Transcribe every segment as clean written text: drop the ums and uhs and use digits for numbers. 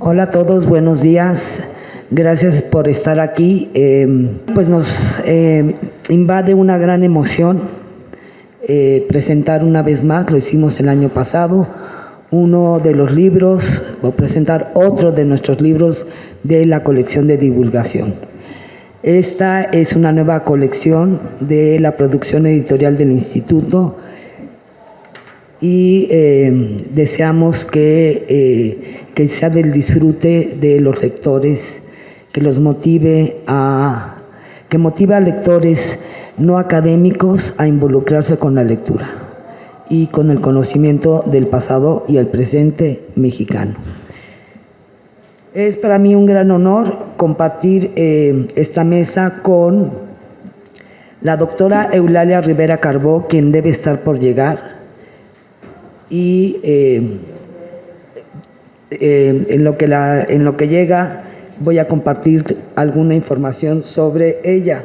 Hola a todos, buenos días. Gracias por estar aquí. Pues nos invade una gran emoción presentar una vez más, lo hicimos el año pasado, uno de los libros, o presentar otro de nuestros libros de la colección de divulgación. Esta es una nueva colección de la producción editorial del Instituto y deseamos que sea del disfrute de los lectores, que motive a lectores no académicos a involucrarse con la lectura y con el conocimiento del pasado y el presente mexicano. Es para mí un gran honor compartir esta mesa con la doctora Eulalia Rivera Carbó, quien debe estar por llegar, y en lo que llega voy a compartir alguna información sobre ella.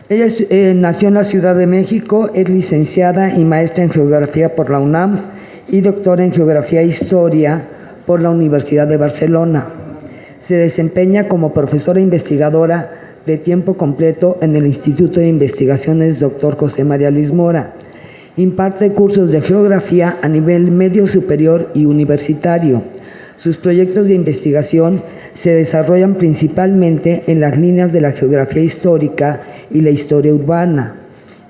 Ella nació en la Ciudad de México, es licenciada y maestra en Geografía por la UNAM y doctora en Geografía e Historia por la Universidad de Barcelona. Se desempeña como profesora investigadora de tiempo completo en el Instituto de Investigaciones Dr. José María Luis Mora. Imparte cursos de geografía a nivel medio superior y universitario. Sus proyectos de investigación se desarrollan principalmente en las líneas de la geografía histórica y la historia urbana,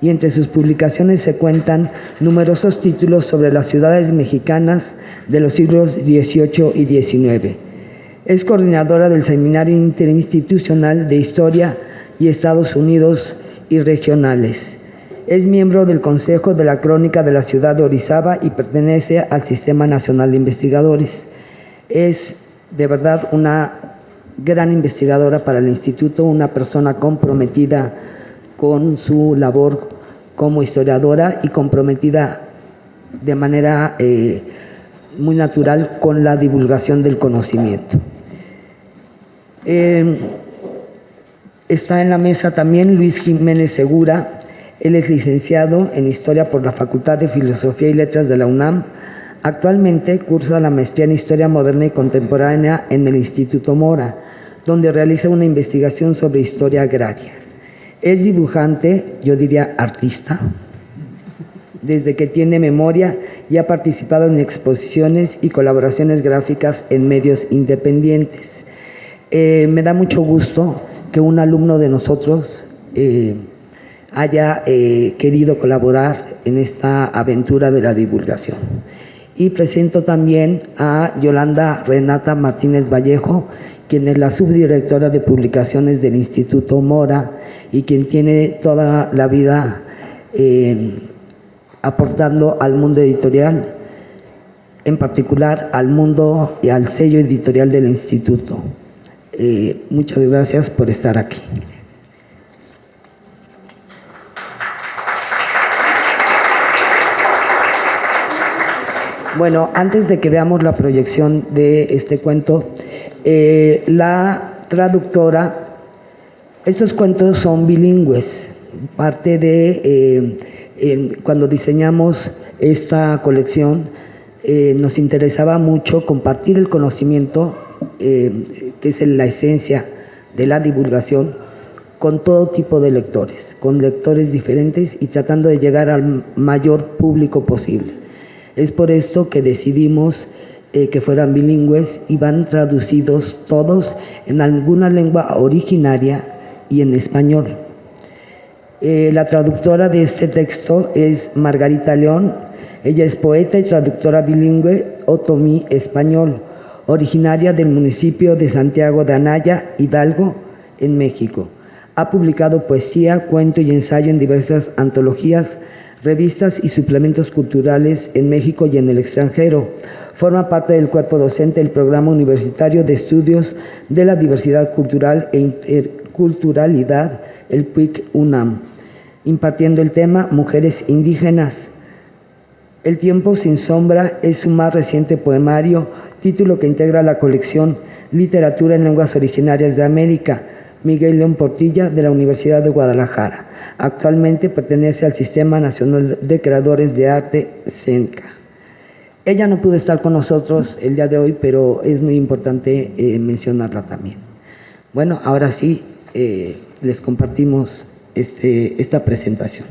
y entre sus publicaciones se cuentan numerosos títulos sobre las ciudades mexicanas de los siglos XVIII y XIX. Es coordinadora del Seminario Interinstitucional de Historia y Estados Unidos y Regionales. Es miembro del Consejo de la Crónica de la Ciudad de Orizaba y pertenece al Sistema Nacional de Investigadores. Es de verdad una gran investigadora para el Instituto, una persona comprometida con su labor como historiadora y comprometida de manera muy natural con la divulgación del conocimiento. Está en la mesa también Luis Jiménez Segura. Él es licenciado en Historia por la Facultad de Filosofía y Letras de la UNAM. Actualmente cursa la maestría en Historia Moderna y Contemporánea en el Instituto Mora, donde realiza una investigación sobre historia agraria. Es dibujante, yo diría artista, desde que tiene memoria y ha participado en exposiciones y colaboraciones gráficas en medios independientes. Me da mucho gusto que un alumno de nosotros haya querido colaborar en esta aventura de la divulgación. Y presento también a Yolanda Renata Martínez Vallejo, quien es la subdirectora de publicaciones del Instituto Mora y quien tiene toda la vida aportando al mundo editorial, en particular al mundo y al sello editorial del Instituto. Muchas gracias por estar aquí. Bueno, antes de que veamos la proyección de este cuento, la traductora, estos cuentos son bilingües, parte de cuando diseñamos esta colección nos interesaba mucho compartir el conocimiento, que es la esencia de la divulgación, con todo tipo de lectores, con lectores diferentes y tratando de llegar al mayor público posible. Es por esto que decidimos que fueran bilingües y van traducidos todos en alguna lengua originaria y en español. La traductora de este texto es Margarita León. Ella es poeta y traductora bilingüe otomí español, originaria del municipio de Santiago de Anaya, Hidalgo, en México. Ha publicado poesía, cuento y ensayo en diversas antologías, revistas y suplementos culturales en México y en el extranjero. Forma parte del cuerpo docente del Programa Universitario de Estudios de la Diversidad Cultural e Interculturalidad, el PUIC UNAM, impartiendo el tema Mujeres Indígenas. El tiempo sin sombra es su más reciente poemario, título que integra la colección Literatura en Lenguas Originarias de América, Miguel León Portilla, de la Universidad de Guadalajara. Actualmente pertenece al Sistema Nacional de Creadores de Arte, SENCA. Ella no pudo estar con nosotros el día de hoy, pero es muy importante mencionarla también. Bueno, ahora sí, les compartimos esta presentación.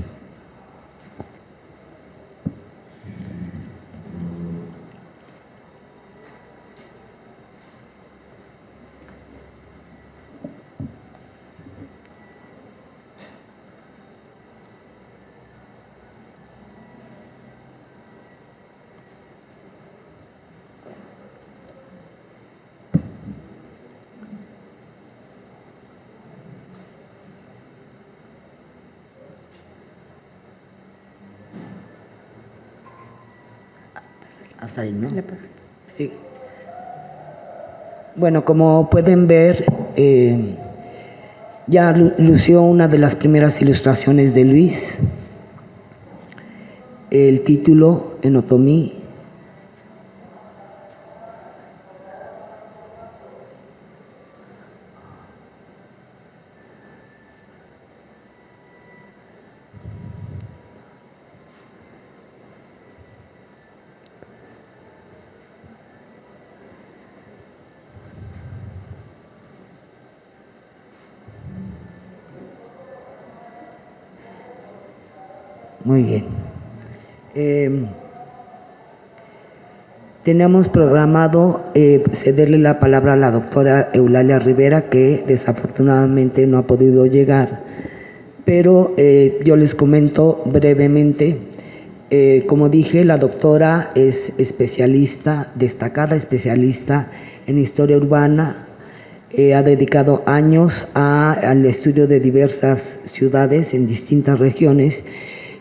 Hasta ahí, ¿no? Sí. Bueno, como pueden ver, ya lució una de las primeras ilustraciones de Luis, el título en otomí. Muy bien. Tenemos programado cederle la palabra a la doctora Eulalia Rivera, que desafortunadamente no ha podido llegar, pero yo les comento brevemente. Como dije, la doctora es especialista, destacada especialista en historia urbana. Ha dedicado años al estudio de diversas ciudades en distintas regiones,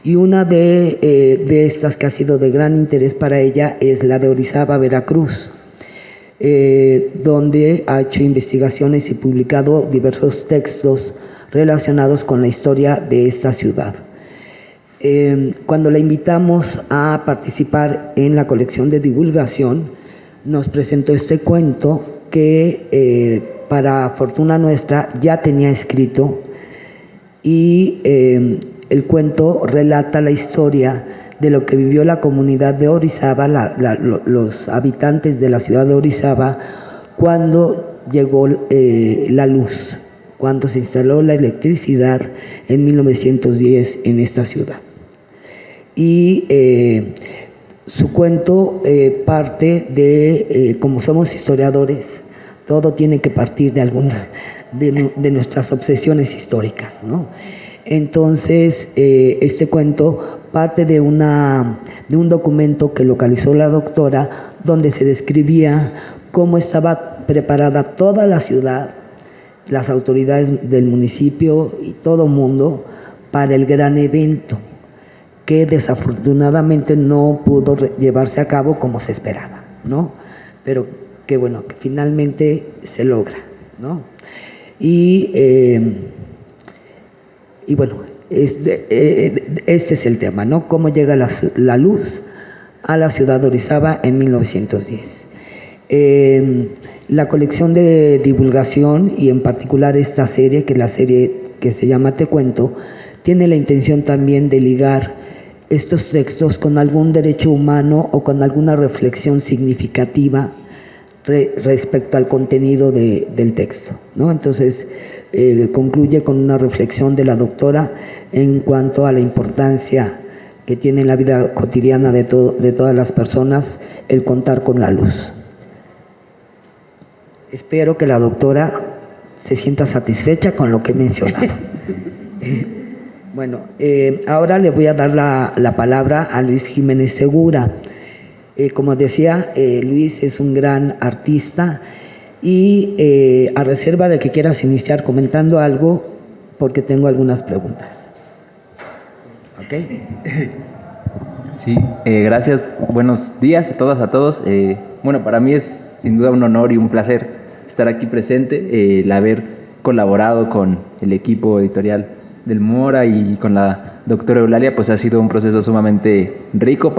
y una de estas que ha sido de gran interés para ella es la de Orizaba, Veracruz, donde ha hecho investigaciones y publicado diversos textos relacionados con la historia de esta ciudad. Cuando la invitamos a participar en la colección de divulgación, nos presentó este cuento que para fortuna nuestra ya tenía escrito, y el cuento relata la historia de lo que vivió la comunidad de Orizaba, los habitantes de la ciudad de Orizaba, cuando llegó la luz, cuando se instaló la electricidad en 1910 en esta ciudad. Y su cuento parte de, como somos historiadores, todo tiene que partir de nuestras obsesiones históricas, ¿no? Entonces, este cuento parte de un documento que localizó la doctora, donde se describía cómo estaba preparada toda la ciudad, las autoridades del municipio y todo mundo para el gran evento, que desafortunadamente no pudo llevarse a cabo como se esperaba, ¿no? Pero que bueno, que finalmente se logra, ¿no? Y bueno, este es el tema, ¿no? Cómo llega la luz a la ciudad de Orizaba en 1910. La colección de divulgación, y en particular esta serie, que es la serie que se llama Te Cuento, tiene la intención también de ligar estos textos con algún derecho humano o con alguna reflexión significativa respecto al contenido del texto, ¿no? Entonces, concluye con una reflexión de la doctora en cuanto a la importancia que tiene en la vida cotidiana de todas las personas el contar con la luz. Espero que la doctora se sienta satisfecha con lo que he mencionado. Bueno, ahora le voy a dar la palabra a Luis Jiménez Segura. Como decía, Luis es un gran artista, y a reserva de que quieras iniciar comentando algo, porque tengo algunas preguntas. ¿Ok? Sí, gracias. Buenos días a todas, a todos. Bueno, para mí es sin duda un honor y un placer estar aquí presente, el haber colaborado con el equipo editorial del Mora y con la doctora Eulalia, pues ha sido un proceso sumamente rico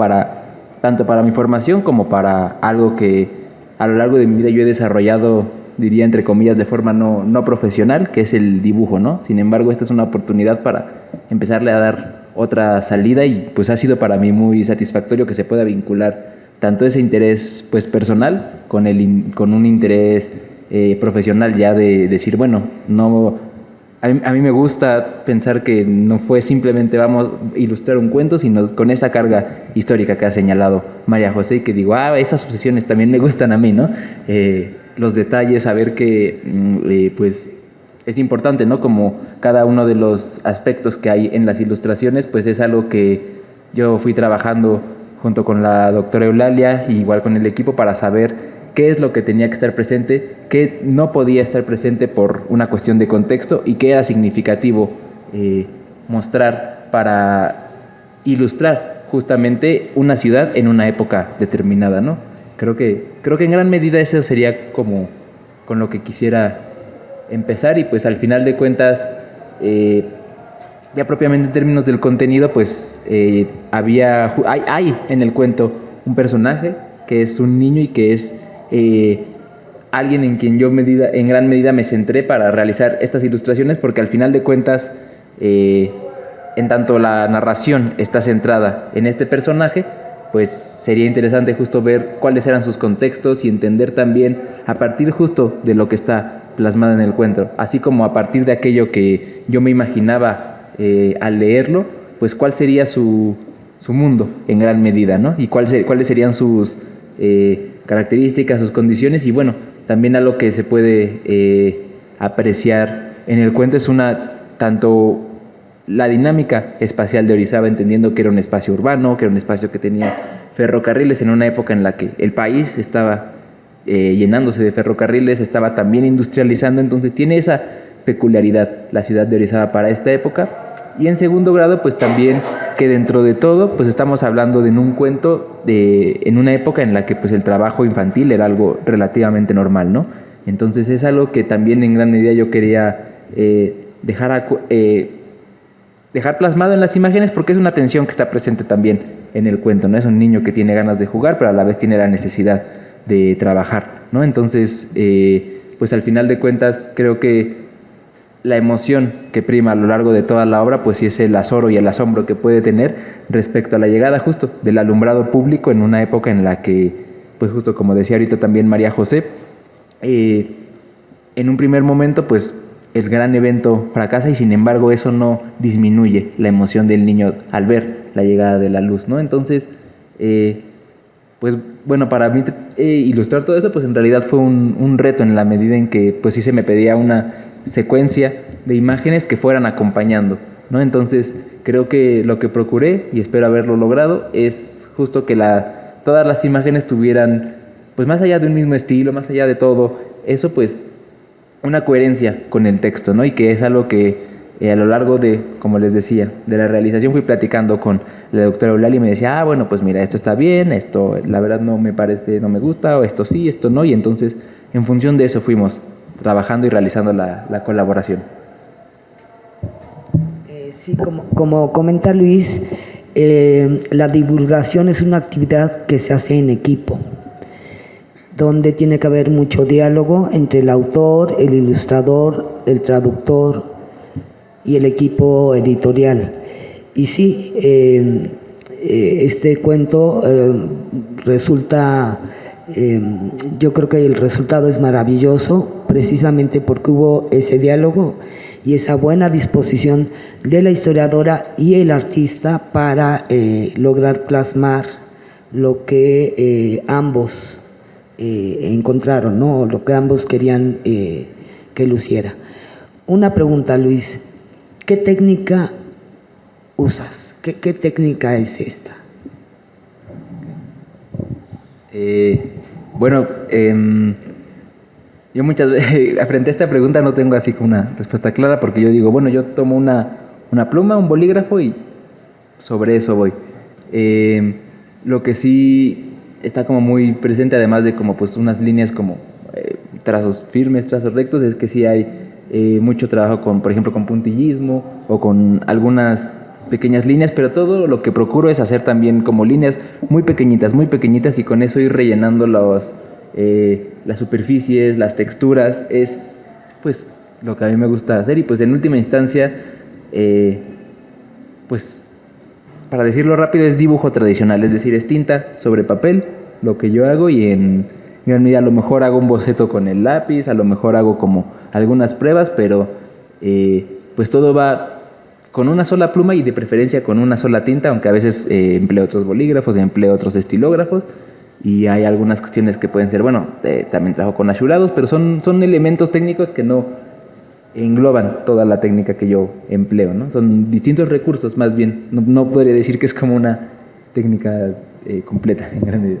tanto para mi formación como para algo que a lo largo de mi vida yo he desarrollado, diría entre comillas, de forma no profesional, que es el dibujo, ¿no? Sin embargo, esta es una oportunidad para empezarle a dar otra salida, y pues ha sido para mí muy satisfactorio que se pueda vincular tanto ese interés pues personal con un interés profesional ya de decir, bueno, no, a mí me gusta pensar que no fue simplemente vamos a ilustrar un cuento, sino con esa carga histórica que ha señalado María José, y que digo, esas obsesiones también me gustan a mí, ¿no? Los detalles, saber que pues es importante, ¿no? Como cada uno de los aspectos que hay en las ilustraciones, pues es algo que yo fui trabajando junto con la doctora Eulalia, igual con el equipo, para saber qué es lo que tenía que estar presente, qué no podía estar presente por una cuestión de contexto y qué era significativo mostrar para ilustrar justamente una ciudad en una época determinada, ¿no? Creo que en gran medida eso sería como con lo que quisiera empezar, y pues al final de cuentas, ya propiamente en términos del contenido, pues hay en el cuento un personaje que es un niño y que es alguien en quien yo en gran medida me centré para realizar estas ilustraciones, porque al final de cuentas, en tanto la narración está centrada en este personaje, pues sería interesante justo ver cuáles eran sus contextos y entender también a partir justo de lo que está plasmado en el cuento, así como a partir de aquello que yo me imaginaba al leerlo, pues cuál sería su mundo en gran medida, ¿no? Y cuáles serían sus características, sus condiciones, y bueno, también algo que se puede apreciar en el cuento es tanto la dinámica espacial de Orizaba, entendiendo que era un espacio urbano, que era un espacio que tenía ferrocarriles en una época en la que el país estaba llenándose de ferrocarriles, estaba también industrializando, entonces tiene esa peculiaridad la ciudad de Orizaba para esta época. Y en segundo grado, pues también que dentro de todo, pues estamos hablando de un cuento en una época en la que pues el trabajo infantil era algo relativamente normal, ¿no? Entonces es algo que también en gran medida yo quería dejar plasmado en las imágenes, porque es una tensión que está presente también en el cuento, ¿no? Es un niño que tiene ganas de jugar, pero a la vez tiene la necesidad de trabajar, ¿no? Entonces, pues al final de cuentas, creo que la emoción que prima a lo largo de toda la obra, pues sí es el azoro y el asombro que puede tener respecto a la llegada justo del alumbrado público en una época en la que, pues justo como decía ahorita también María José, en un primer momento, pues el gran evento fracasa, y sin embargo eso no disminuye la emoción del niño al ver la llegada de la luz, ¿no? Entonces, pues bueno, para mí ilustrar todo eso, pues en realidad fue un reto, en la medida en que pues sí se me pedía una secuencia de imágenes que fueran acompañando, ¿no? Entonces creo que lo que procuré, y espero haberlo logrado, es justo que todas las imágenes tuvieran, pues más allá de un mismo estilo, más allá de todo eso, pues una coherencia con el texto, ¿no? Y que es algo que a lo largo de, como les decía, de la realización fui platicando con la doctora Eulalia, y me decía, bueno, pues mira, esto está bien, esto la verdad no me parece, no me gusta, o esto sí, esto no, y entonces en función de eso fuimos trabajando y realizando la colaboración. Sí, como comenta Luis, la divulgación es una actividad que se hace en equipo, donde tiene que haber mucho diálogo entre el autor, el ilustrador, el traductor y el equipo editorial. Y sí, este cuento resulta, yo creo que el resultado es maravilloso, precisamente porque hubo ese diálogo y esa buena disposición de la historiadora y el artista para lograr plasmar lo que ambos encontraron, ¿no? Lo que ambos querían que luciera. Una pregunta, Luis, ¿qué técnica usas? ¿Qué técnica es esta? Bueno, yo muchas veces, frente a esta pregunta no tengo así como una respuesta clara, porque yo digo, bueno, yo tomo una pluma, un bolígrafo, y sobre eso voy. Lo que sí está como muy presente, además de como pues unas líneas como trazos firmes, trazos rectos, es que sí hay mucho trabajo con, por ejemplo, con puntillismo o con algunas pequeñas líneas, pero todo lo que procuro es hacer también como líneas muy pequeñitas, y con eso ir rellenando las superficies, las texturas. Es pues lo que a mí me gusta hacer, y pues en última instancia, pues para decirlo rápido, es dibujo tradicional, es decir, es tinta sobre papel, lo que yo hago y en gran medida a lo mejor hago un boceto con el lápiz, a lo mejor hago como algunas pruebas, pero pues todo va con una sola pluma y de preferencia con una sola tinta, aunque a veces empleo otros bolígrafos, empleo otros estilógrafos y hay algunas cuestiones que pueden ser, bueno, también trabajo con achurados, pero son elementos técnicos que no engloban toda la técnica que yo empleo, ¿no? Son distintos recursos más bien, no podría decir que es como una técnica completa en gran medida.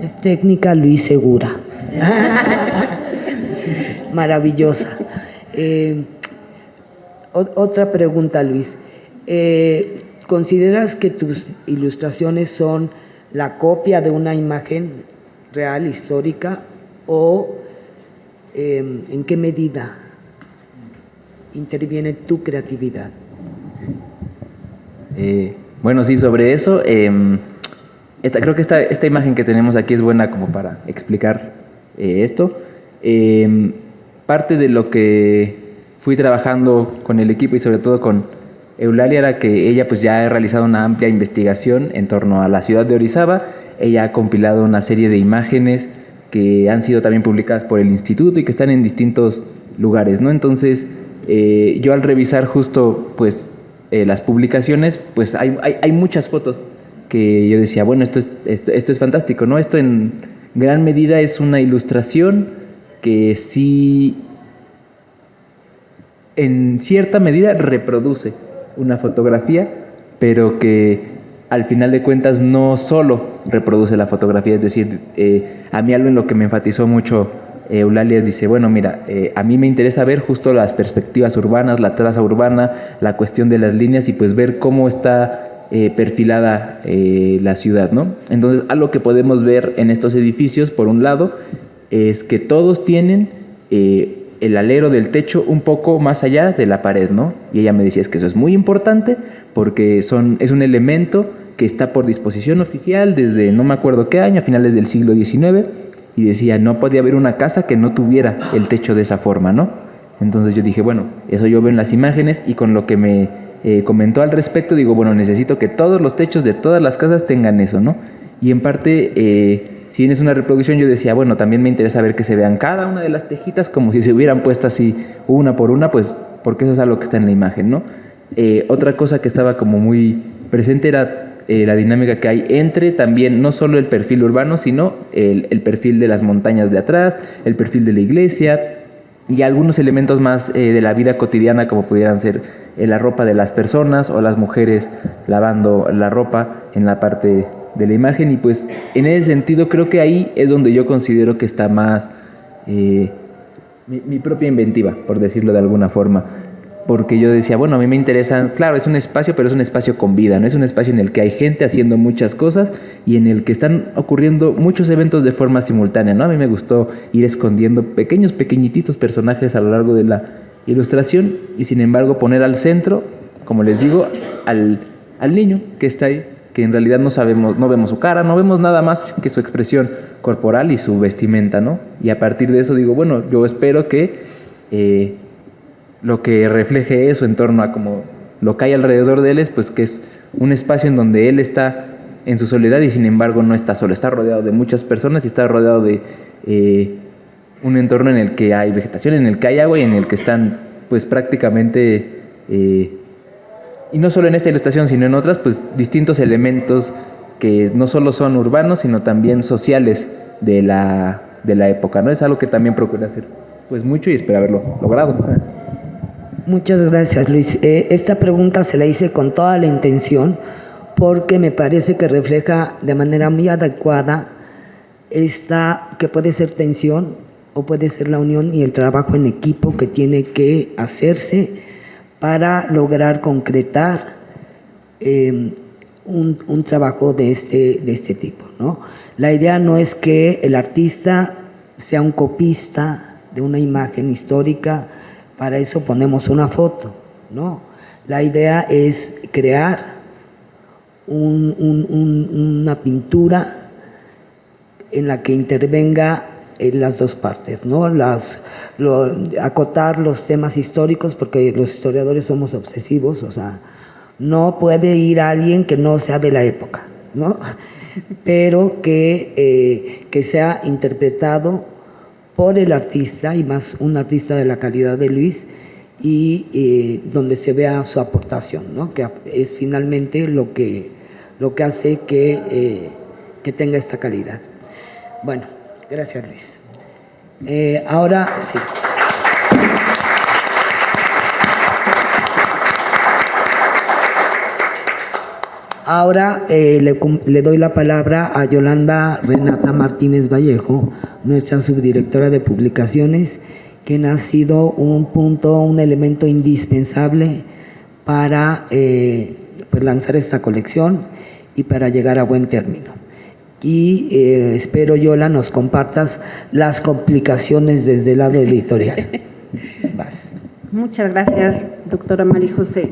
Es técnica Luis Segura. Maravillosa. Otra pregunta, Luis. ¿Consideras que tus ilustraciones son la copia de una imagen real, histórica, o en qué medida interviene tu creatividad? Bueno, sí, sobre eso, creo que esta imagen que tenemos aquí es buena como para explicar esto. Parte de lo que fui trabajando con el equipo y sobre todo con Eulalia era que ella pues ya ha realizado una amplia investigación en torno a la ciudad de Orizaba. Ella ha compilado una serie de imágenes que han sido también publicadas por el instituto y que están en distintos lugares, ¿no? Entonces, yo al revisar justo pues las publicaciones, pues hay muchas fotos que yo decía, bueno, esto es fantástico, ¿no? Esto en gran medida es una ilustración que sí en cierta medida reproduce una fotografía, pero que al final de cuentas no solo reproduce la fotografía, es decir, a mí algo en lo que me enfatizó mucho Eulalia dice, bueno, mira, a mí me interesa ver justo las perspectivas urbanas, la traza urbana, la cuestión de las líneas y pues ver cómo está perfilada la ciudad, ¿no? Entonces, algo que podemos ver en estos edificios, por un lado, es que todos tienen el alero del techo un poco más allá de la pared, ¿no? Y ella me decía, es que eso es muy importante porque es un elemento que está por disposición oficial desde no me acuerdo qué año, a finales del siglo XIX, y decía, no podía haber una casa que no tuviera el techo de esa forma, ¿no? Entonces yo dije, bueno, eso yo veo en las imágenes y con lo que me comentó al respecto, digo, bueno, necesito que todos los techos de todas las casas tengan eso, ¿no? Y en parte, si bien es una reproducción, yo decía, bueno, también me interesa ver que se vean cada una de las tejitas como si se hubieran puesto así una por una, pues porque eso es algo que está en la imagen, ¿no? Otra cosa que estaba como muy presente era la dinámica que hay entre también no solo el perfil urbano, sino el perfil de las montañas de atrás, el perfil de la iglesia y algunos elementos más de la vida cotidiana como pudieran ser la ropa de las personas o las mujeres lavando la ropa en la parte de la imagen. Y pues en ese sentido creo que ahí es donde yo considero que está más mi propia inventiva, por decirlo de alguna forma. Porque yo decía, bueno, a mí me interesa, claro, es un espacio, pero es un espacio con vida, ¿no? Es un espacio en el que hay gente haciendo muchas cosas y en el que están ocurriendo muchos eventos de forma simultánea, ¿no? A mí me gustó ir escondiendo pequeñititos personajes a lo largo de la ilustración y sin embargo poner al centro, como les digo, al niño que está ahí, que en realidad no vemos su cara, no vemos nada más que su expresión corporal y su vestimenta, ¿no? Y a partir de eso digo, bueno, yo espero que lo que refleje eso en torno a como lo que hay alrededor de él es pues que es un espacio en donde él está en su soledad y sin embargo no está solo, está rodeado de muchas personas y está rodeado de un entorno en el que hay vegetación, en el que hay agua y en el que están pues prácticamente y no solo en esta ilustración sino en otras pues distintos elementos que no solo son urbanos sino también sociales de la época, ¿no? Es algo que también procuré hacer pues mucho y espero haberlo logrado. Muchas gracias, Luis. Esta pregunta se la hice con toda la intención porque me parece que refleja de manera muy adecuada esta que puede ser tensión o puede ser la unión y el trabajo en equipo que tiene que hacerse para lograr concretar un trabajo de este tipo, ¿no? La idea no es que el artista sea un copista de una imagen histórica. Para eso ponemos una foto, ¿no? La idea es crear una pintura en la que intervenga las dos partes, ¿no? Acotar los temas históricos, porque los historiadores somos obsesivos, o sea, no puede ir alguien que no sea de la época, ¿no? pero que sea interpretado por el artista, y más un artista de la calidad de Luis, y donde se vea su aportación, ¿no? Que es finalmente lo que hace que tenga esta calidad. Bueno, gracias, Luis. Ahora sí. Ahora le doy la palabra a Yolanda Renata Martínez Vallejo, nuestra subdirectora de publicaciones, quien ha sido un elemento indispensable para pues lanzar esta colección y para llegar a buen término. Y espero, Yola, nos compartas las complicaciones desde el lado editorial. Vas. Muchas gracias, doctora María José.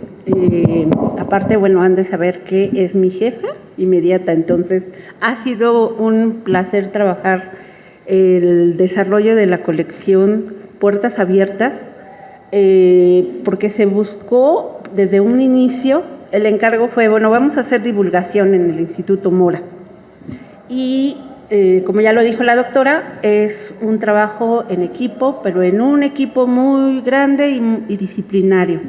Aparte, bueno, han de saber que es mi jefa inmediata, entonces ha sido un placer trabajar el desarrollo de la colección Puertas Abiertas, porque se buscó desde un inicio, el encargo fue, bueno, vamos a hacer divulgación en el Instituto Mora. Y como ya lo dijo la doctora, es un trabajo en equipo, pero en un equipo muy grande y disciplinario.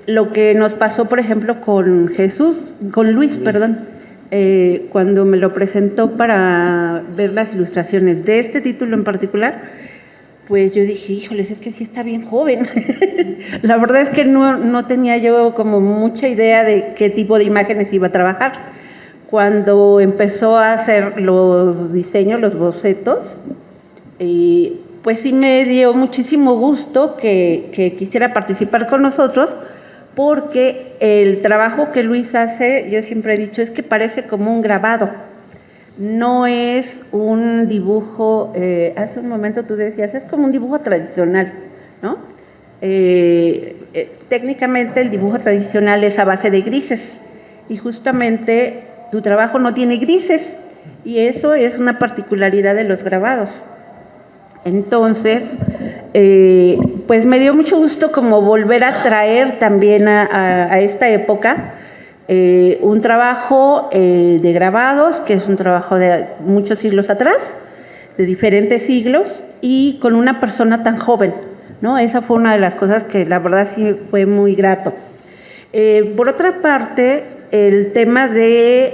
Lo que nos pasó, por ejemplo, con Luis, cuando me lo presentó para ver las ilustraciones de este título en particular, pues yo dije, híjoles, es que sí está bien joven. La verdad es que no tenía yo como mucha idea de qué tipo de imágenes iba a trabajar. Cuando empezó a hacer los diseños, los bocetos, pues sí me dio muchísimo gusto que quisiera participar con nosotros, porque el trabajo que Luis hace, yo siempre he dicho, es que parece como un grabado, no es un dibujo, hace un momento tú decías, es como un dibujo tradicional, ¿no? Técnicamente el dibujo tradicional es a base de grises, y justamente tu trabajo no tiene grises, y eso es una particularidad de los grabados. Entonces, pues me dio mucho gusto como volver a traer también a esta época un trabajo de grabados, que es un trabajo de muchos siglos atrás, de diferentes siglos, y con una persona tan joven, ¿no? Esa fue una de las cosas que la verdad sí fue muy grato. Por otra parte, el tema de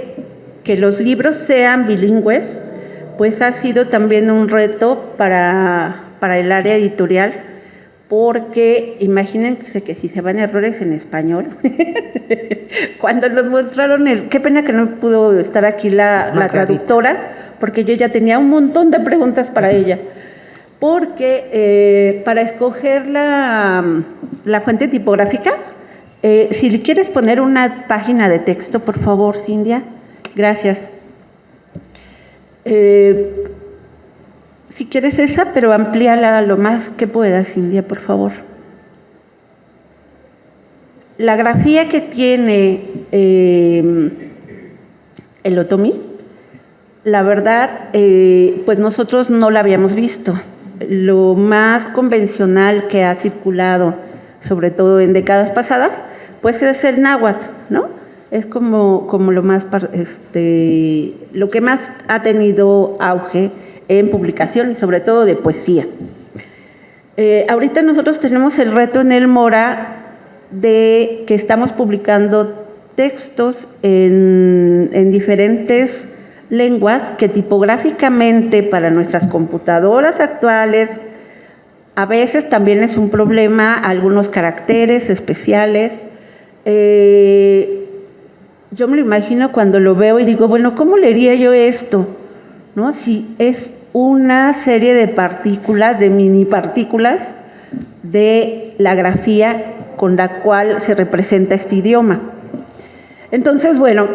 que los libros sean bilingües, pues ha sido también un reto para el área editorial, porque imagínense que si se van errores en español, cuando nos mostraron qué pena que no pudo estar aquí la traductora, porque yo ya tenía un montón de preguntas para ella, porque para escoger la fuente tipográfica, si le quieres poner una página de texto, por favor, Cindia, gracias. Si quieres esa, pero amplíala lo más que puedas, Cindia, por favor. La grafía que tiene el otomí, la verdad, pues nosotros no la habíamos visto. Lo más convencional que ha circulado, sobre todo en décadas pasadas, pues es el náhuatl, ¿no? Es como lo más, lo que más ha tenido auge en publicación y sobre todo de poesía. Ahorita nosotros tenemos el reto en el Mora de que estamos publicando textos en diferentes lenguas que tipográficamente para nuestras computadoras actuales a veces también es un problema, algunos caracteres especiales. Yo me lo imagino cuando lo veo y digo, bueno, ¿cómo leería yo esto? ¿No? Si es una serie de partículas, de mini partículas de la grafía con la cual se representa este idioma. Entonces, bueno,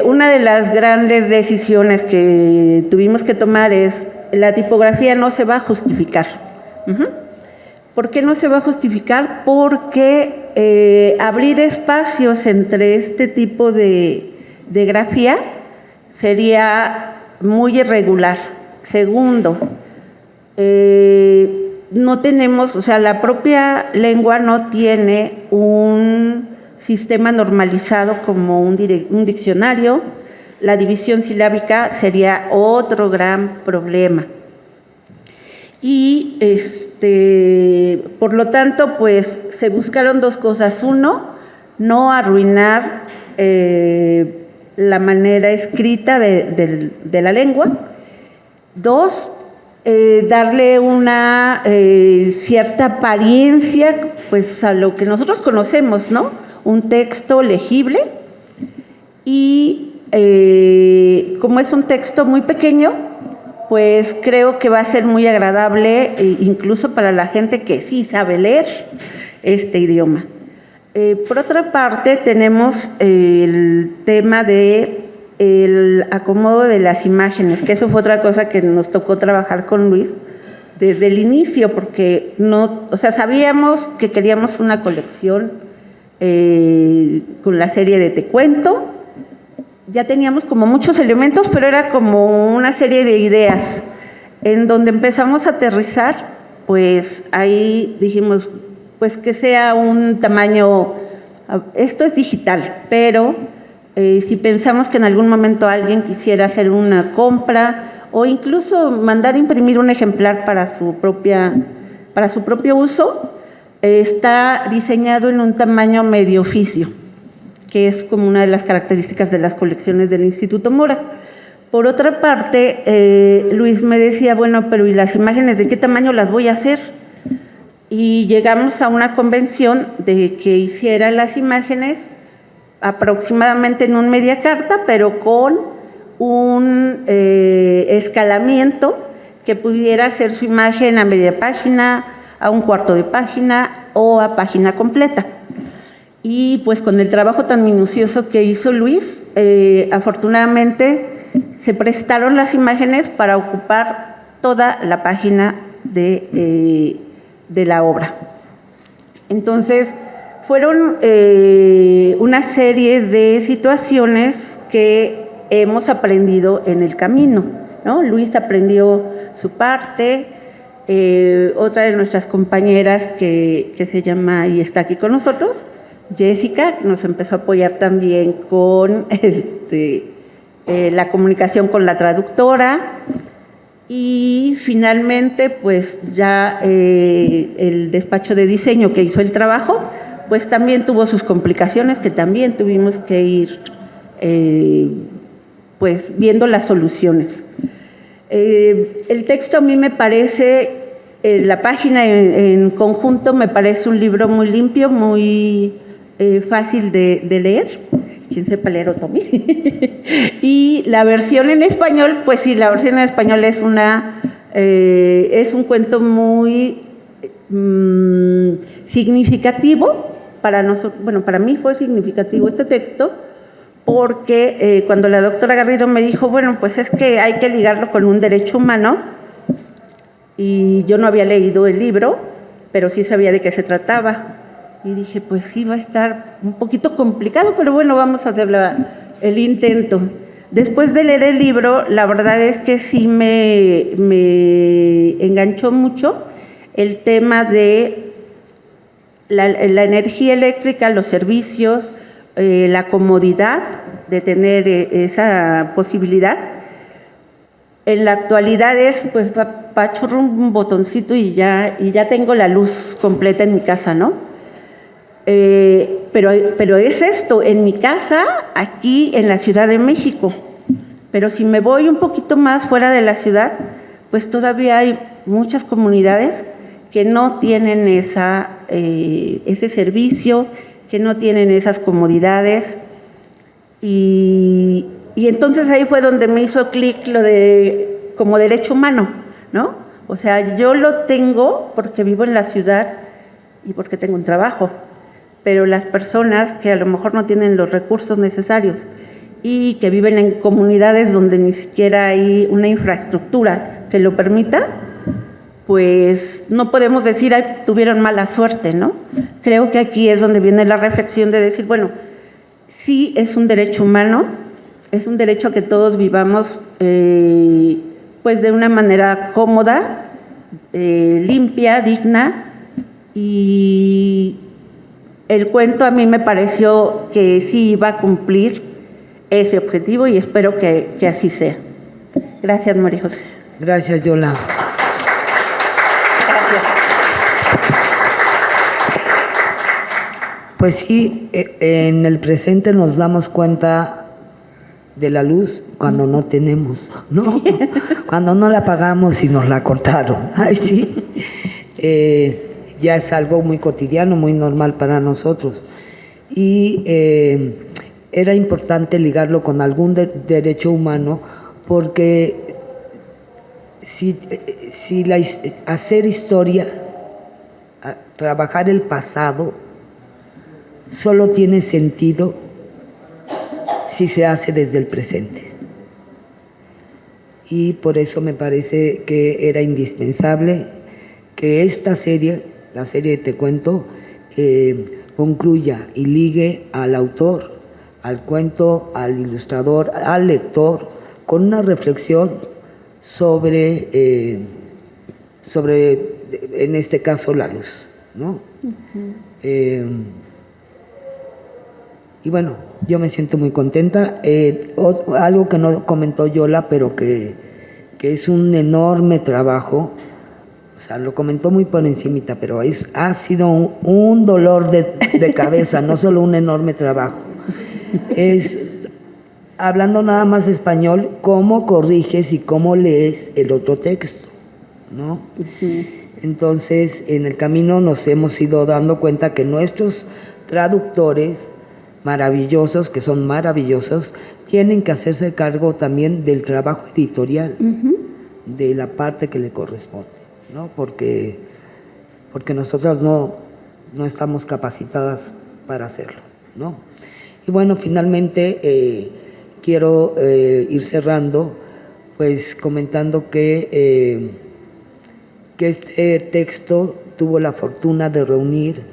una de las grandes decisiones que tuvimos que tomar es la tipografía no se va a justificar. ¿Por qué no se va a justificar? Porque abrir espacios entre este tipo de grafía sería muy irregular. Segundo, no tenemos, o sea, la propia lengua no tiene un sistema normalizado como un diccionario. La división silábica sería otro gran problema. Y por lo tanto, pues se buscaron dos cosas. Uno, no arruinar la manera escrita de la lengua. Dos, darle una cierta apariencia, pues a lo que nosotros conocemos, ¿no? Un texto legible. Y como es un texto muy pequeño, pues creo que va a ser muy agradable, incluso para la gente que sí sabe leer este idioma. Por otra parte, tenemos el tema de el acomodo de las imágenes, que eso fue otra cosa que nos tocó trabajar con Luis desde el inicio, porque no, o sea, sabíamos que queríamos una colección con la serie de Te Cuento. Ya teníamos como muchos elementos, pero era como una serie de ideas. En donde empezamos a aterrizar, pues ahí dijimos, pues que sea un tamaño, esto es digital, pero si pensamos que en algún momento alguien quisiera hacer una compra o incluso mandar imprimir un ejemplar para su propio uso, está diseñado en un tamaño medio oficio, que es como una de las características de las colecciones del Instituto Mora. Por otra parte, Luis me decía, bueno, pero ¿y las imágenes de qué tamaño las voy a hacer? Y llegamos a una convención de que hiciera las imágenes aproximadamente en un media carta, pero con un escalamiento que pudiera hacer su imagen a media página, a un cuarto de página o a página completa. Y pues con el trabajo tan minucioso que hizo Luis, afortunadamente se prestaron las imágenes para ocupar toda la página de la obra. Entonces, fueron una serie de situaciones que hemos aprendido en el camino, ¿no? Luis aprendió su parte, otra de nuestras compañeras que se llama y está aquí con nosotros, Jessica, nos empezó a apoyar también con la comunicación con la traductora. Y finalmente, pues ya el despacho de diseño que hizo el trabajo, pues también tuvo sus complicaciones, que también tuvimos que ir pues viendo las soluciones. El texto a mí me parece, la página en conjunto me parece un libro muy limpio, muy fácil de leer. Quien sepa leer otomí. Y la versión en español, pues sí, la versión en español es un cuento muy significativo para nosotros. Bueno, para mí fue significativo este texto, porque cuando la doctora Garrido me dijo, bueno, pues es que hay que ligarlo con un derecho humano, y yo no había leído el libro, pero sí sabía de qué se trataba. Y dije, pues sí, va a estar un poquito complicado, pero bueno, vamos a hacer el intento. Después de leer el libro, la verdad es que sí me enganchó mucho el tema de la energía eléctrica, los servicios, la comodidad de tener esa posibilidad. En la actualidad es, pues, apachurro un botoncito y ya tengo la luz completa en mi casa, ¿no? Pero es esto, en mi casa, aquí en la Ciudad de México. Pero si me voy un poquito más fuera de la ciudad, pues todavía hay muchas comunidades que no tienen ese servicio, que no tienen esas comodidades. Y entonces ahí fue donde me hizo clic lo de como derecho humano, ¿no? O sea, yo lo tengo porque vivo en la ciudad y porque tengo un trabajo. Pero las personas que a lo mejor no tienen los recursos necesarios y que viven en comunidades donde ni siquiera hay una infraestructura que lo permita, pues no podemos decir, ay, tuvieron mala suerte, ¿no? Creo que aquí es donde viene la reflexión de decir, bueno, sí es un derecho humano, es un derecho a que todos vivamos pues de una manera cómoda, limpia, digna, y el cuento a mí me pareció que sí iba a cumplir ese objetivo y espero que así sea. Gracias, María José. Gracias, Yola. Gracias. Pues sí, en el presente nos damos cuenta de la luz cuando no tenemos, ¿no? Cuando no la pagamos y nos la cortaron. Ay, sí. Ya es algo muy cotidiano, muy normal para nosotros. Y era importante ligarlo con algún derecho humano porque hacer historia, trabajar el pasado, solo tiene sentido si se hace desde el presente. Y por eso me parece que era indispensable que esta serie, la serie de Te Cuento, concluya y ligue al autor, al cuento, al ilustrador, al lector, con una reflexión sobre, en este caso, la luz, ¿no? Y bueno, yo me siento muy contenta. Algo que no comentó Yola, pero que es un enorme trabajo, o sea, lo comentó muy por encimita, pero ha sido un dolor de cabeza, no solo un enorme trabajo. Es, hablando nada más español, cómo corriges y cómo lees el otro texto, ¿no? Entonces, en el camino nos hemos ido dando cuenta que nuestros traductores maravillosos, que son maravillosos, tienen que hacerse cargo también del trabajo editorial, de la parte que le corresponde, ¿no? Porque nosotras no estamos capacitadas para hacerlo, ¿no? Y bueno, finalmente quiero ir cerrando, pues comentando que este texto tuvo la fortuna de reunir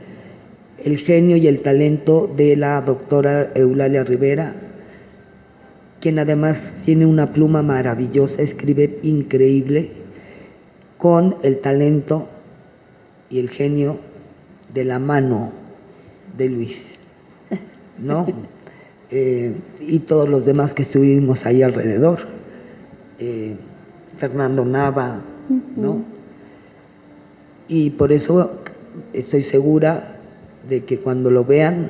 el genio y el talento de la doctora Eulalia Rivera, quien además tiene una pluma maravillosa, escribe increíble, con el talento y el genio de la mano de Luis, ¿no? Y todos los demás que estuvimos ahí alrededor, Fernando Nava, ¿no? Y por eso estoy segura de que cuando lo vean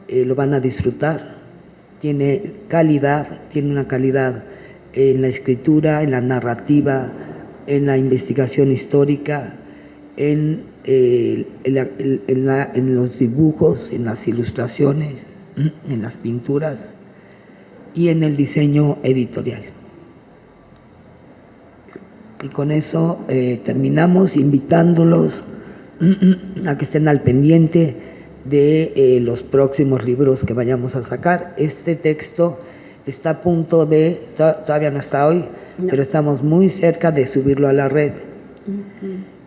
lo van a disfrutar. Tiene calidad, tiene una calidad en la escritura, en la narrativa, en la investigación histórica, en los dibujos, en las ilustraciones, en las pinturas y en el diseño editorial. Y con eso terminamos invitándolos a que estén al pendiente de los próximos libros que vayamos a sacar. Este texto está a punto de, todavía no está hoy, pero estamos muy cerca de subirlo a la red.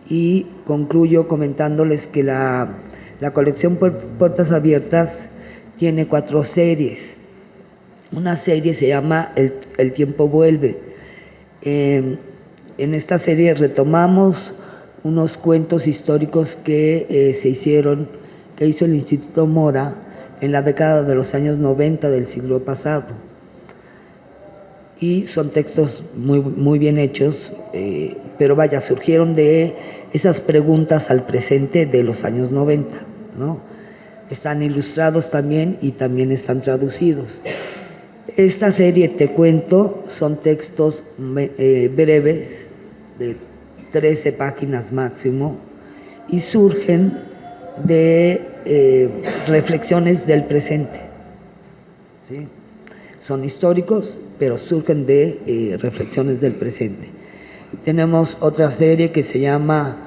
Y concluyo comentándoles que la colección Puertas Abiertas tiene 4 series. Una serie se llama El tiempo vuelve. En esta serie retomamos unos cuentos históricos que que hizo el Instituto Mora en la década de los años 90 del siglo pasado. Y son textos muy, muy bien hechos, pero vaya, surgieron de esas preguntas al presente de los años 90, ¿no? Están ilustrados también y también están traducidos. Esta serie, Te Cuento, son textos breves, de 13 páginas máximo, y surgen de reflexiones del presente, ¿sí? Son históricos, pero surgen de reflexiones del presente. Tenemos otra serie que se llama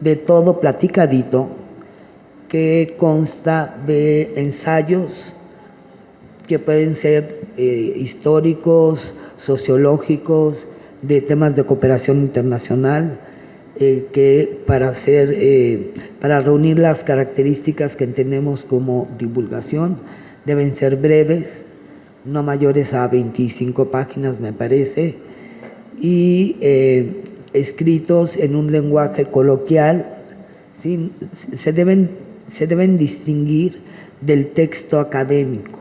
De todo platicadito, que consta de ensayos que pueden ser históricos, sociológicos, de temas de cooperación internacional, que para reunir las características que entendemos como divulgación, deben ser breves, no mayores a 25 páginas, me parece, y escritos en un lenguaje coloquial, ¿sí? Se deben se deben distinguir del texto académico,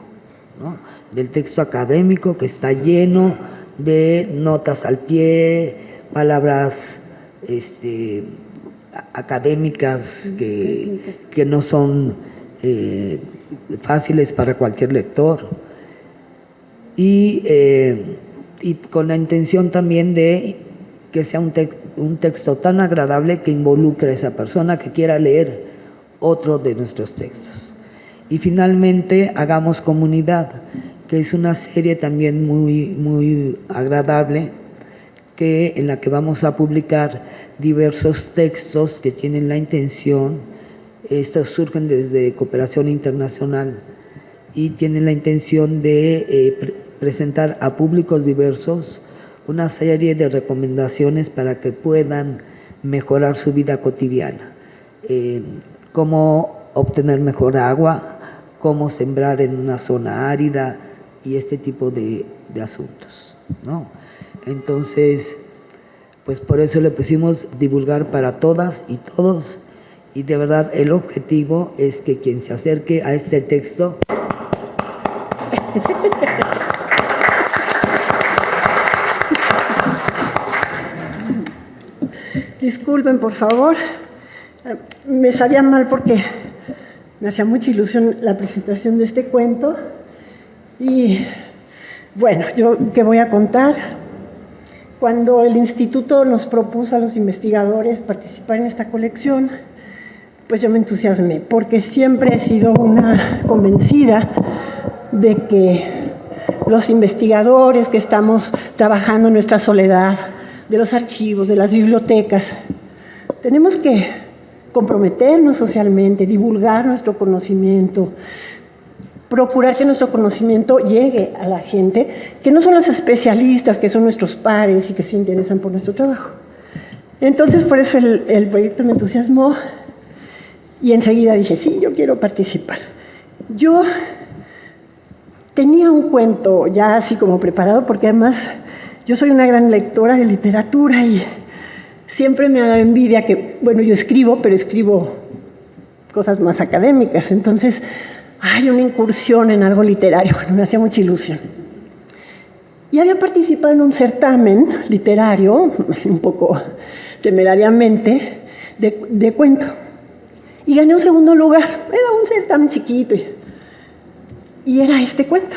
¿no? Del texto académico que está lleno de notas al pie, palabras académicas que no son fáciles para cualquier lector, y con la intención también de que sea un texto tan agradable que involucre a esa persona que quiera leer otro de nuestros textos. Y finalmente, Hagamos Comunidad, que es una serie también muy agradable, en la que vamos a publicar diversos textos que tienen la intención, estos surgen desde Cooperación Internacional y tienen la intención de presentar a públicos diversos una serie de recomendaciones para que puedan mejorar su vida cotidiana. Cómo obtener mejor agua, cómo sembrar en una zona árida y este tipo de asuntos, ¿no? Entonces, pues por eso le pusimos divulgar para todas y todos, y de verdad el objetivo es que quien se acerque a este texto Disculpen, por favor. Me sabía mal porque me hacía mucha ilusión la presentación de este cuento. Y bueno, yo qué voy a contar. Cuando el instituto nos propuso a los investigadores participar en esta colección, pues yo me entusiasmé, porque siempre he sido una convencida de que los investigadores que estamos trabajando en nuestra soledad, de los archivos, de las bibliotecas, tenemos que comprometernos socialmente, divulgar nuestro conocimiento, procurar que nuestro conocimiento llegue a la gente, que no son los especialistas, que son nuestros pares y que se interesan por nuestro trabajo. Entonces, por eso el proyecto me entusiasmó y enseguida dije, sí, yo quiero participar. Yo tenía un cuento ya así como preparado, porque además yo soy una gran lectora de literatura y siempre me ha dado envidia que, bueno, yo escribo, pero escribo cosas más académicas, entonces hay una incursión en algo literario, me hacía mucha ilusión. Y había participado en un certamen literario, así un poco temerariamente, de cuento. Y gané un segundo lugar, era un certamen chiquito, y era este cuento.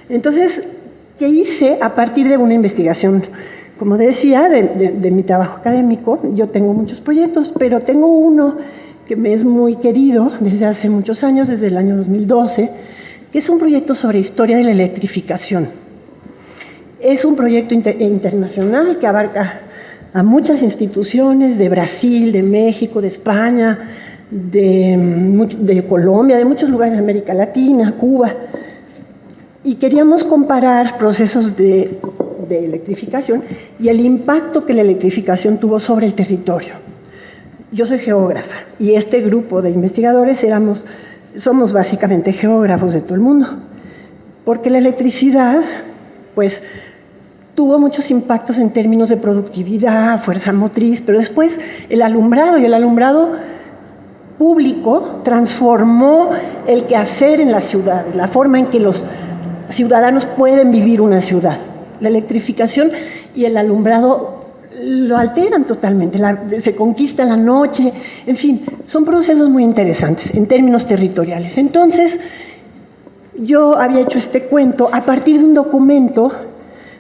Entonces, ¿qué hice? A partir de una investigación, como decía, de mi trabajo académico. Yo tengo muchos proyectos, pero tengo uno que me es muy querido desde hace muchos años, desde el año 2012, que es un proyecto sobre historia de la electrificación. Es un proyecto internacional que abarca a muchas instituciones de Brasil, de México, de España, de Colombia, de muchos lugares de América Latina, Cuba. Y queríamos comparar procesos de electrificación y el impacto que la electrificación tuvo sobre el territorio. Yo soy geógrafa y este grupo de investigadores somos básicamente geógrafos de todo el mundo, porque la electricidad, pues, tuvo muchos impactos en términos de productividad, fuerza motriz, pero después el alumbrado público transformó el quehacer en la ciudad, la forma en que los ciudadanos pueden vivir una ciudad. La electrificación y el alumbrado lo alteran totalmente, se conquista la noche, en fin, son procesos muy interesantes en términos territoriales. Entonces, yo había hecho este cuento a partir de un documento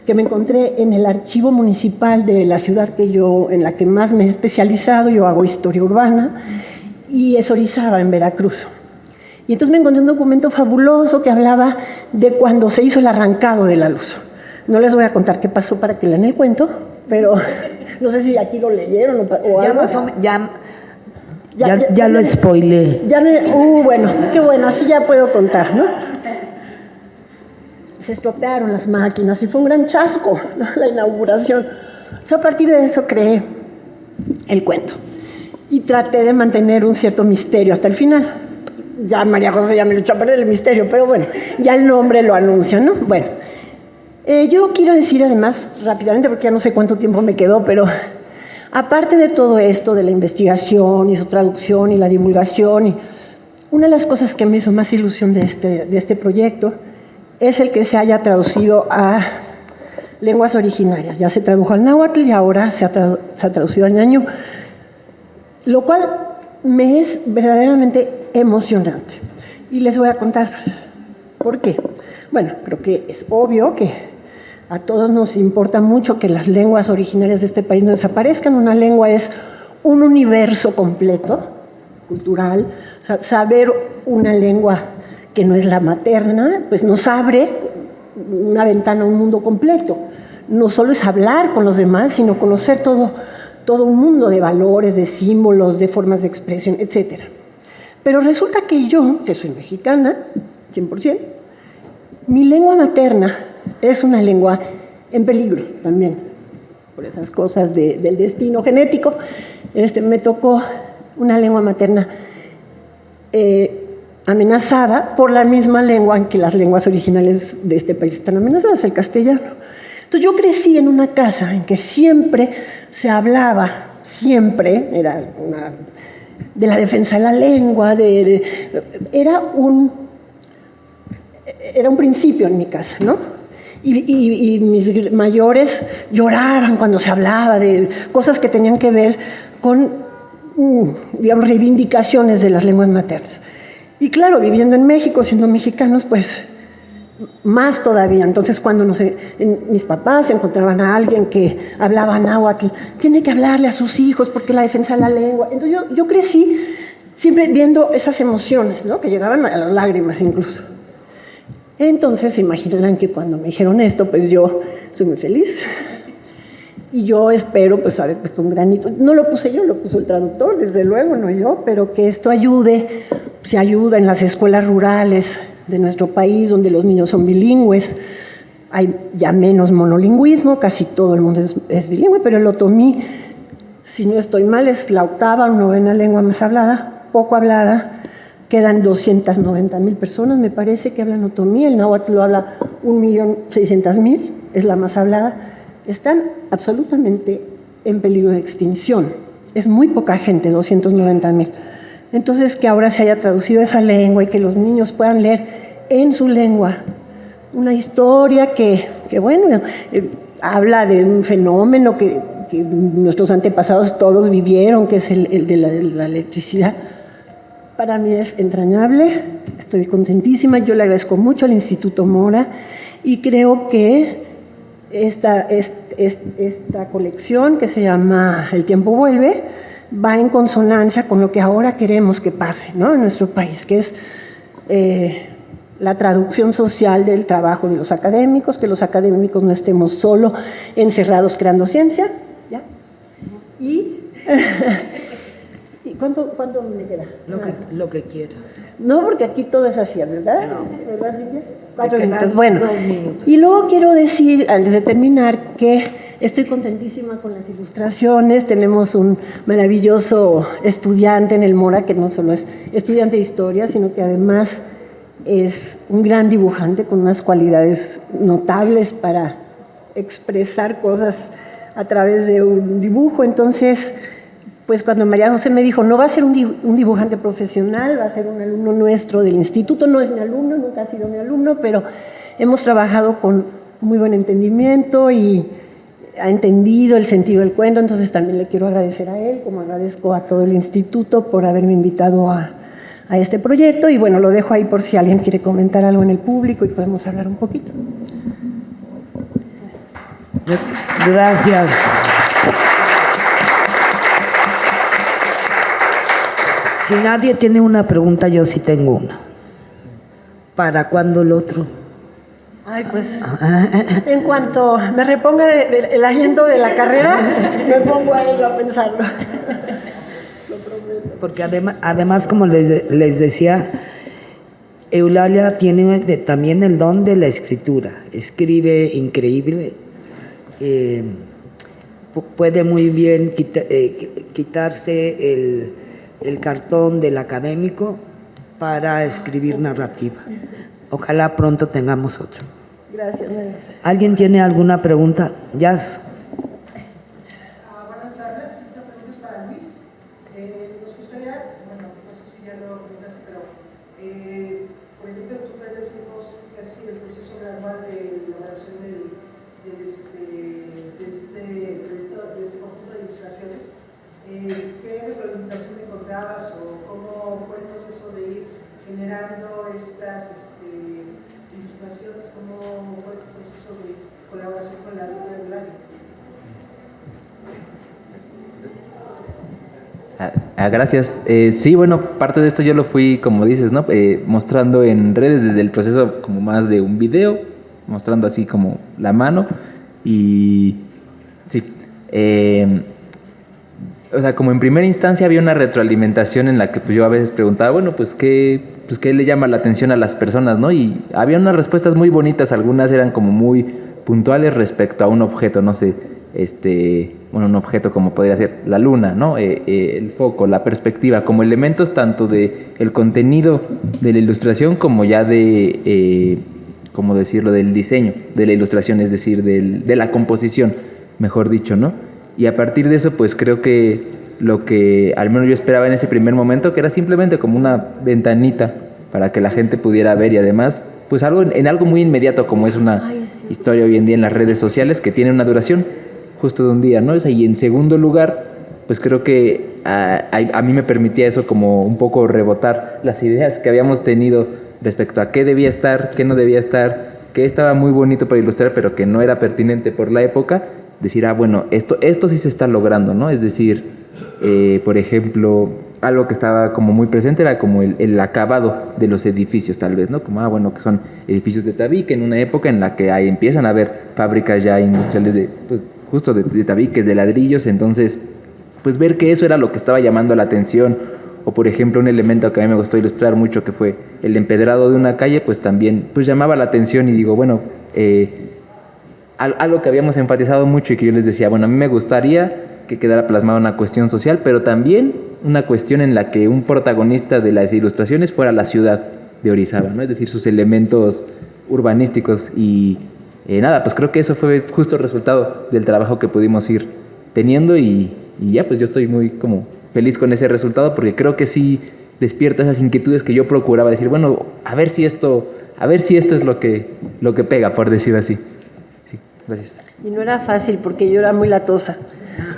que me encontré en el archivo municipal de la ciudad en la que más me he especializado. Yo hago historia urbana y es Orizaba, en Veracruz. Y entonces me encontré un documento fabuloso que hablaba de cuando se hizo el arrancado de la luz. No les voy a contar qué pasó para que lean el cuento, pero no sé si aquí lo leyeron o algo. Ya lo spoileé. Bueno, qué bueno, así ya puedo contar, ¿no? Se estropearon las máquinas y fue un gran chasco, ¿no?, la inauguración. Entonces, a partir de eso creé el cuento y traté de mantener un cierto misterio hasta el final. Ya María José ya me lo echó a perder el misterio, pero bueno, ya el nombre lo anuncia, ¿no? Bueno, yo quiero decir además rápidamente, porque ya no sé cuánto tiempo me quedó, pero aparte de todo esto, de la investigación y su traducción y la divulgación Una de las cosas que me hizo más ilusión de este proyecto es el que se haya traducido a lenguas originarias. Ya se tradujo al náhuatl y ahora se ha traducido al ñañú, lo cual me es verdaderamente emocionante. Y les voy a contar por qué. Bueno, creo que es obvio que a todos nos importa mucho que las lenguas originarias de este país no desaparezcan. Una lengua es un universo completo, cultural. O sea, saber una lengua que no es la materna, pues nos abre una ventana a un mundo completo. No solo es hablar con los demás, sino conocer todo un mundo de valores, de símbolos, de formas de expresión, etc. Pero resulta que yo, que soy mexicana, 100%, mi lengua materna es una lengua en peligro también, por esas cosas del destino genético. Me tocó una lengua materna amenazada por la misma lengua en que las lenguas originales de este país están amenazadas, el castellano. Entonces yo crecí en una casa en que siempre se hablaba, era de la defensa de la lengua, era un principio en mi casa, ¿no? Y mis mayores lloraban cuando se hablaba de cosas que tenían que ver con, digamos, reivindicaciones de las lenguas maternas. Y claro, viviendo en México, siendo mexicanos, pues más todavía. Entonces, cuando mis papás encontraban a alguien que hablaba náhuatl, tiene que hablarle a sus hijos porque la defensa de la lengua. Entonces, yo crecí siempre viendo esas emociones, ¿no? Que llegaban a las lágrimas incluso. Entonces, imaginarán que cuando me dijeron esto, pues yo soy muy feliz. Y yo espero, pues, haber puesto un granito. No lo puse yo, lo puso el traductor, desde luego, no yo, pero que esto se ayuda en las escuelas rurales de nuestro país, donde los niños son bilingües. Hay ya menos monolingüismo, casi todo el mundo es bilingüe, pero el otomí, si no estoy mal, es la 8ª o 9ª lengua más hablada, poco hablada. Quedan 290,000 personas, me parece, que hablan otomí. El náhuatl lo habla 1,600,000, es la más hablada. Están absolutamente en peligro de extinción. Es muy poca gente, 290,000. Entonces, que ahora se haya traducido esa lengua y que los niños puedan leer en su lengua una historia que bueno, habla de un fenómeno que nuestros antepasados todos vivieron, que es el de la electricidad. Para mí es entrañable, estoy contentísima. Yo le agradezco mucho al Instituto Mora y creo que esta colección, que se llama El tiempo vuelve, va en consonancia con lo que ahora queremos que pase, ¿no?, en nuestro país, que es la traducción social del trabajo de los académicos, que los académicos no estemos solo encerrados creando ciencia, ¿ya? Y ¿cuánto me queda? Lo que quieras. No, porque aquí todo es así, ¿verdad? No. ¿Verdad, Silvia? 4 minutos. Bueno, 2 minutos. Y luego quiero decir, antes de terminar, que estoy contentísima con las ilustraciones. Tenemos un maravilloso estudiante en el Mora, que no solo es estudiante de historia, sino que además es un gran dibujante con unas cualidades notables para expresar cosas a través de un dibujo. Entonces, pues cuando María José me dijo, no va a ser un dibujante profesional, va a ser un alumno nuestro del instituto, no es mi alumno, nunca ha sido mi alumno, pero hemos trabajado con muy buen entendimiento y ha entendido el sentido del cuento. Entonces también le quiero agradecer a él, como agradezco a todo el instituto por haberme invitado a este proyecto. Y bueno, lo dejo ahí por si alguien quiere comentar algo en el público y podemos hablar un poquito. Gracias. Si nadie tiene una pregunta, yo sí tengo una. ¿Para cuándo el otro? Ay, pues, en cuanto me reponga del aliento de la carrera, me pongo a ello a pensarlo. Lo prometo. Porque además, como les decía, Eulalia tiene también el don de la escritura. Escribe increíble. Puede muy bien quitarse el cartón del académico para escribir narrativa. Ojalá pronto tengamos otro. Gracias. ¿Alguien tiene alguna pregunta? Jazz. Buenas tardes, esta pregunta es para Luis. Nos gustaría, bueno, no sé si ya lo comentaste, pero Gracias. Sí, bueno, parte de esto yo lo fui, como dices, ¿no? Mostrando en redes desde el proceso como más de un video, mostrando así como la mano y sí. O sea, como en primera instancia había una retroalimentación en la que pues yo a veces preguntaba, bueno, pues qué le llama la atención a las personas, ¿no? Y había unas respuestas muy bonitas, algunas eran como muy puntuales respecto a un objeto, no sé, bueno, un objeto como podría ser la luna, ¿no? El foco, la perspectiva, como elementos tanto de el contenido de la ilustración como ya de, ¿cómo decirlo?, del diseño de la ilustración, es decir, de la composición, mejor dicho, ¿no? Y a partir de eso, pues creo que lo que al menos yo esperaba en ese primer momento, que era simplemente como una ventanita para que la gente pudiera ver y además, pues algo en algo muy inmediato como es una historia hoy en día en las redes sociales que tiene una duración justo de un día, ¿no? Y en segundo lugar, pues creo que a mí me permitía eso como un poco rebotar las ideas que habíamos tenido respecto a qué debía estar, qué no debía estar, qué estaba muy bonito para ilustrar, pero que no era pertinente por la época. Decir, bueno, esto sí se está logrando, ¿no? Es decir, por ejemplo, algo que estaba como muy presente era como el acabado de los edificios, tal vez, ¿no? Como, bueno, que son edificios de tabique en una época en la que ahí empiezan a haber fábricas ya industriales de, pues, justo de tabiques, de ladrillos, entonces, pues ver que eso era lo que estaba llamando la atención, o por ejemplo, un elemento que a mí me gustó ilustrar mucho, que fue el empedrado de una calle, pues también, pues llamaba la atención y digo, bueno, algo que habíamos enfatizado mucho y que yo les decía, bueno, a mí me gustaría que quedara plasmada una cuestión social, pero también una cuestión en la que un protagonista de las ilustraciones fuera la ciudad de Orizaba, ¿no? Es decir, sus elementos urbanísticos y nada, pues creo que eso fue justo el resultado del trabajo que pudimos ir teniendo y ya, pues yo estoy muy como feliz con ese resultado porque creo que sí despierta esas inquietudes que yo procuraba decir, bueno, a ver si esto es lo que pega, por decir así. Gracias. Y no era fácil porque yo era muy latosa.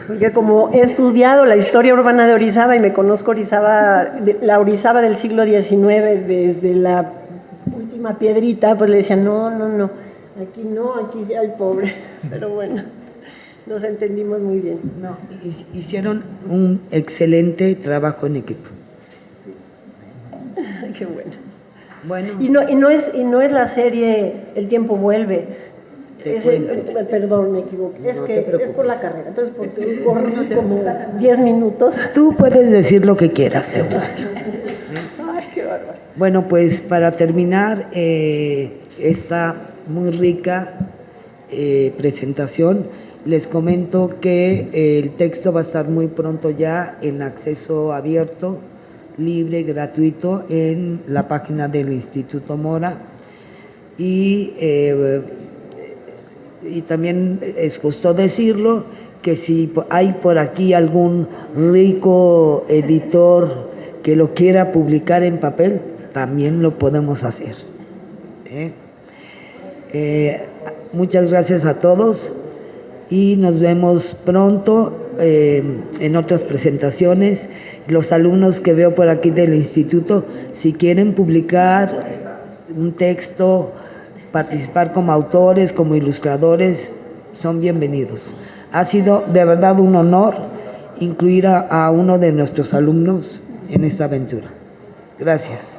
Porque como he estudiado la historia urbana de Orizaba y me conozco Orizaba, la Orizaba del siglo XIX, desde la última piedrita, pues le decía, no, aquí sí hay pobre. Pero bueno, nos entendimos muy bien. No, hicieron un excelente trabajo en equipo. Qué bueno. Bueno. Y no es la serie El tiempo vuelve. Perdón, me equivoqué. No Es por la carrera. Entonces, corrí como 10 minutos. Tú puedes decir lo que quieras, Eugenia. Ay, qué bárbaro. Bueno, pues para terminar esta muy rica presentación, les comento que el texto va a estar muy pronto ya en acceso abierto, libre, gratuito, en la página del Instituto Mora. Y también es justo decirlo que si hay por aquí algún rico editor que lo quiera publicar en papel, también lo podemos hacer. Muchas gracias a todos y nos vemos pronto en otras presentaciones. Los alumnos que veo por aquí del instituto, si quieren publicar un texto, participar como autores, como ilustradores, son bienvenidos. Ha sido de verdad un honor incluir a uno de nuestros alumnos en esta aventura. Gracias.